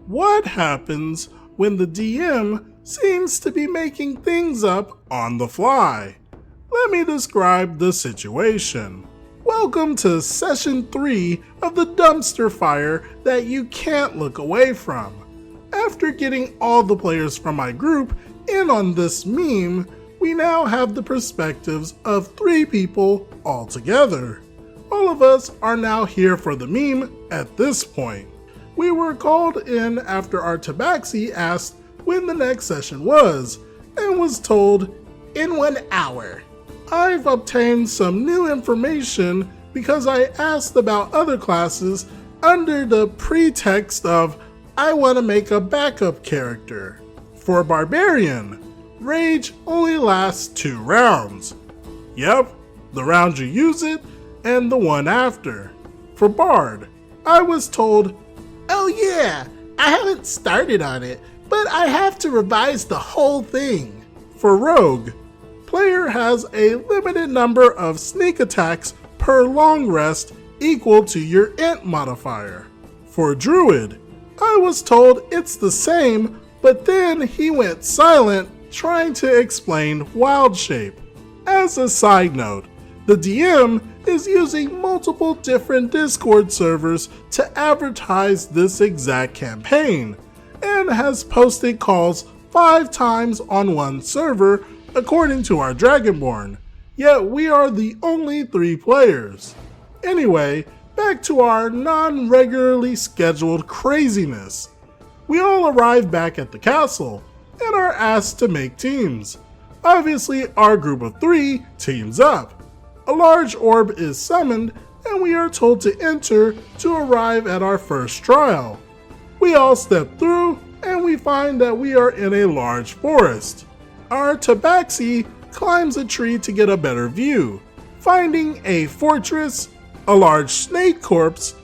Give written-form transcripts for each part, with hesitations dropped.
What happens when the DM seems to be making things up on the fly? Let me describe the situation. Welcome to Session 3 of the dumpster fire that you can't look away from. After getting all the players from my group in on this meme, we now have the perspectives of 3 people all together. All of us are now here for the meme at this point. We were called in after our tabaxi asked when the next session was, and was told, in 1 hour. I've obtained some new information because I asked about other classes under the pretext of I want to make a backup character. For Barbarian, Rage only lasts 2 rounds. Yep, the round you use it and the one after. For Bard, I was told, oh yeah, I haven't started on it, but I have to revise the whole thing. For Rogue, player has a limited number of sneak attacks per long rest equal to your int modifier. For Druid, I was told it's the same, but then he went silent trying to explain Wild Shape. As a side note, the DM is using multiple different Discord servers to advertise this exact campaign, and has posted calls 5 times on one server according to our Dragonborn, yet we are the only 3 players. Anyway, back to our non-regularly scheduled craziness. We all arrive back at the castle and are asked to make teams. Obviously, our group of 3 teams up. A large orb is summoned and we are told to enter to arrive at our first trial. We all step through and we find that we are in a large forest. Our tabaxi climbs a tree to get a better view, finding a fortress, a large snake corpse,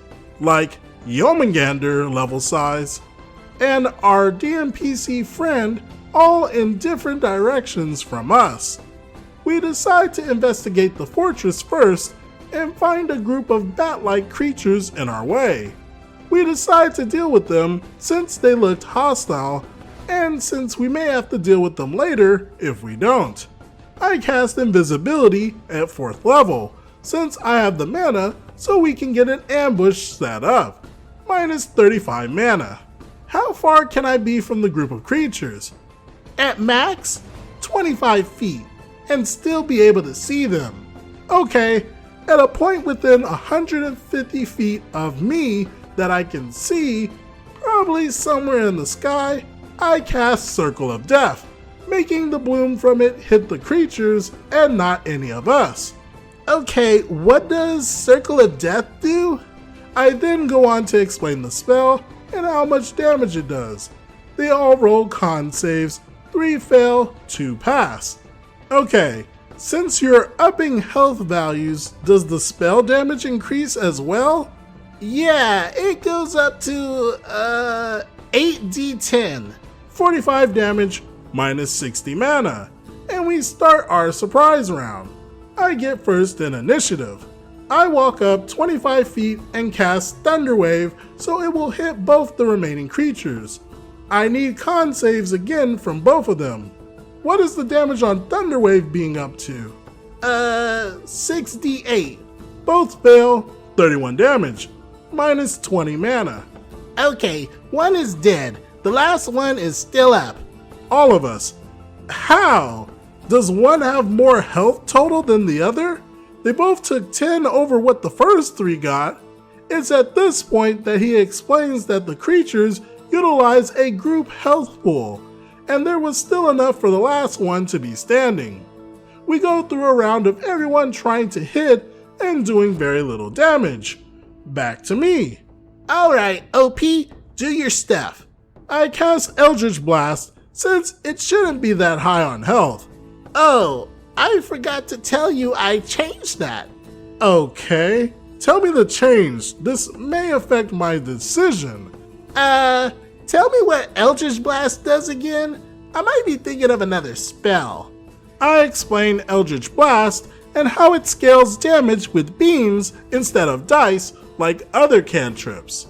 like Yomengander level size, and our DMPC friend all in different directions from us. We decide to investigate the fortress first and find a group of bat-like creatures in our way. We decide to deal with them since they looked hostile, and since we may have to deal with them later if we don't. I cast invisibility at 4th level, since I have the mana so we can get an ambush set up, minus 35 mana. How far can I be from the group of creatures? At max, 25 feet, and still be able to see them. Okay, at a point within 150 feet of me that I can see, probably somewhere in the sky, I cast Circle of Death, making the bloom from it hit the creatures and not any of us. Okay, what does Circle of Death do? I then go on to explain the spell and how much damage it does. They all roll con saves, 3 fail, 2 pass. Okay, since you're upping health values, does the spell damage increase as well? Yeah, it goes up to 8d10, 45 damage, minus 60 mana, and we start our surprise round. I get first in initiative. I walk up 25 feet and cast Thunder Wave so it will hit both the remaining creatures. I need con saves again from both of them. What is the damage on Thunder Wave being up to? 6d8. Both fail, 31 damage, minus 20 mana. Okay, one is dead. The last one is still up. All of us. How? Does one have more health total than the other? They both took 10 over what the first 3 got. It's at this point that he explains that the creatures utilize a group health pool, and there was still enough for the last one to be standing. We go through a round of everyone trying to hit and doing very little damage. Back to me. Alright, OP, do your stuff. I cast Eldritch Blast since it shouldn't be that high on health. Oh, I forgot to tell you I changed that. Okay, tell me the change. This may affect my decision. Tell me what Eldritch Blast does again? I might be thinking of another spell. I explain Eldritch Blast and how it scales damage with beams instead of dice like other cantrips.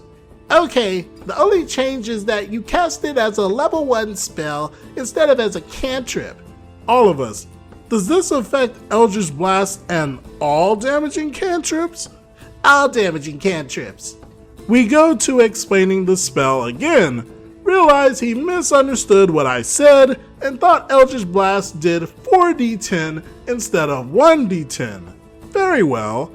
Okay, the only change is that you cast it as a level 1 spell instead of as a cantrip. All of us. Does this affect Eldritch Blast and all damaging cantrips? All damaging cantrips. We go to explaining the spell again, realize he misunderstood what I said and thought Eldritch Blast did 4d10 instead of 1d10. Very well.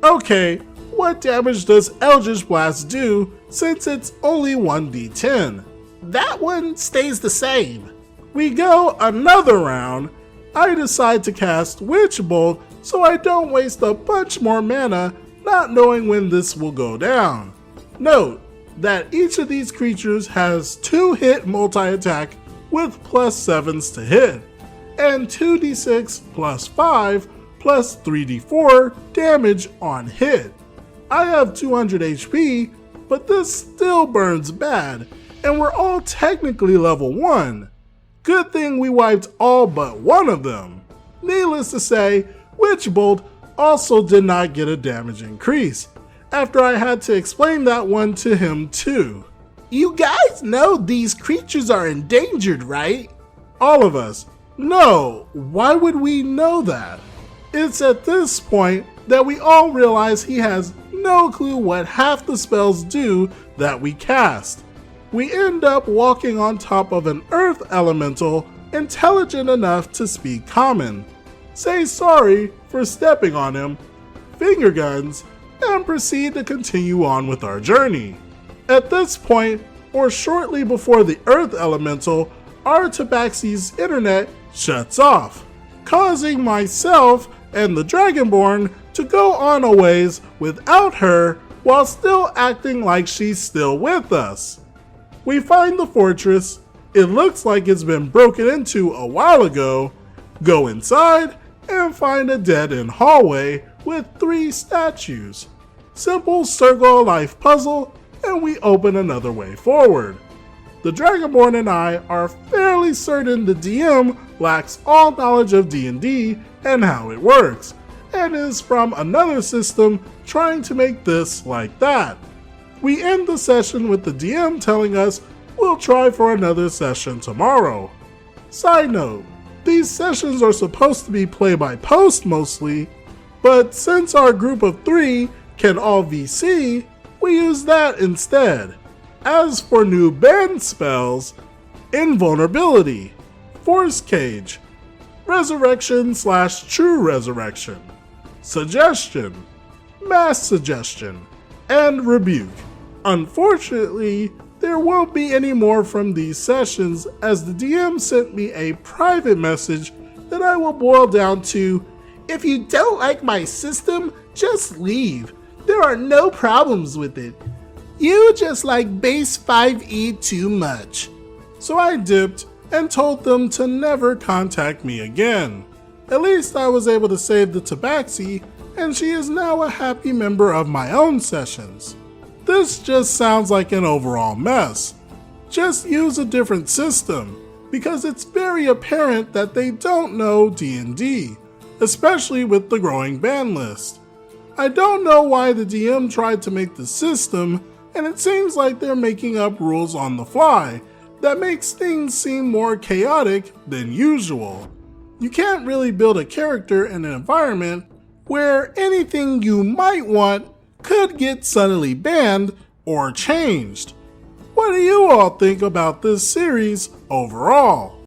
Okay, what damage does Eldritch Blast do since it's only 1d10? That one stays the same. We go another round. I decide to cast Witch Bolt so I don't waste a bunch more mana not knowing when this will go down. Note that each of these creatures has 2-hit multi-attack with +7s to hit, and 2d6 plus 5 plus 3d4 damage on hit. I have 200 HP, but this still burns bad, and we're all technically level 1. Good thing we wiped all but one of them. Needless to say, Witch Bolt also did not get a damage increase, after I had to explain that one to him too. You guys know these creatures are endangered, right? All of us. No, why would we know that? It's at this point that we all realize he has no clue what half the spells do that we cast. We end up walking on top of an earth elemental intelligent enough to speak common, say sorry for stepping on him, finger guns, and proceed to continue on with our journey. At this point, or shortly before the earth elemental, our tabaxi's internet shuts off, causing myself and the Dragonborn to go on a ways without her while still acting like she's still with us. We find the fortress. It looks like it's been broken into a while ago, go inside, and find a dead-end hallway with 3 statues. Simple circle of life puzzle, and we open another way forward. The Dragonborn and I are fairly certain the DM lacks all knowledge of D&D and how it works, and is from another system trying to make this like that. We end the session with the DM telling us we'll try for another session tomorrow. Side note, these sessions are supposed to be play by post mostly, but since our group of 3 can all VC, we use that instead. As for new banned spells, Invulnerability, Force Cage, Resurrection/True Resurrection, Suggestion, Mass Suggestion, and Rebuke. Unfortunately, there won't be any more from these sessions as the DM sent me a private message that I will boil down to, if you don't like my system, just leave. There are no problems with it. You just like base 5e too much. So I dipped and told them to never contact me again. At least I was able to save the tabaxi, and she is now a happy member of my own sessions. This just sounds like an overall mess. Just use a different system, because it's very apparent that they don't know D&D, especially with the growing ban list. I don't know why the DM tried to make the system, and it seems like they're making up rules on the fly that makes things seem more chaotic than usual. You can't really build a character in an environment where anything you might want could get suddenly banned or changed. What do you all think about this series overall?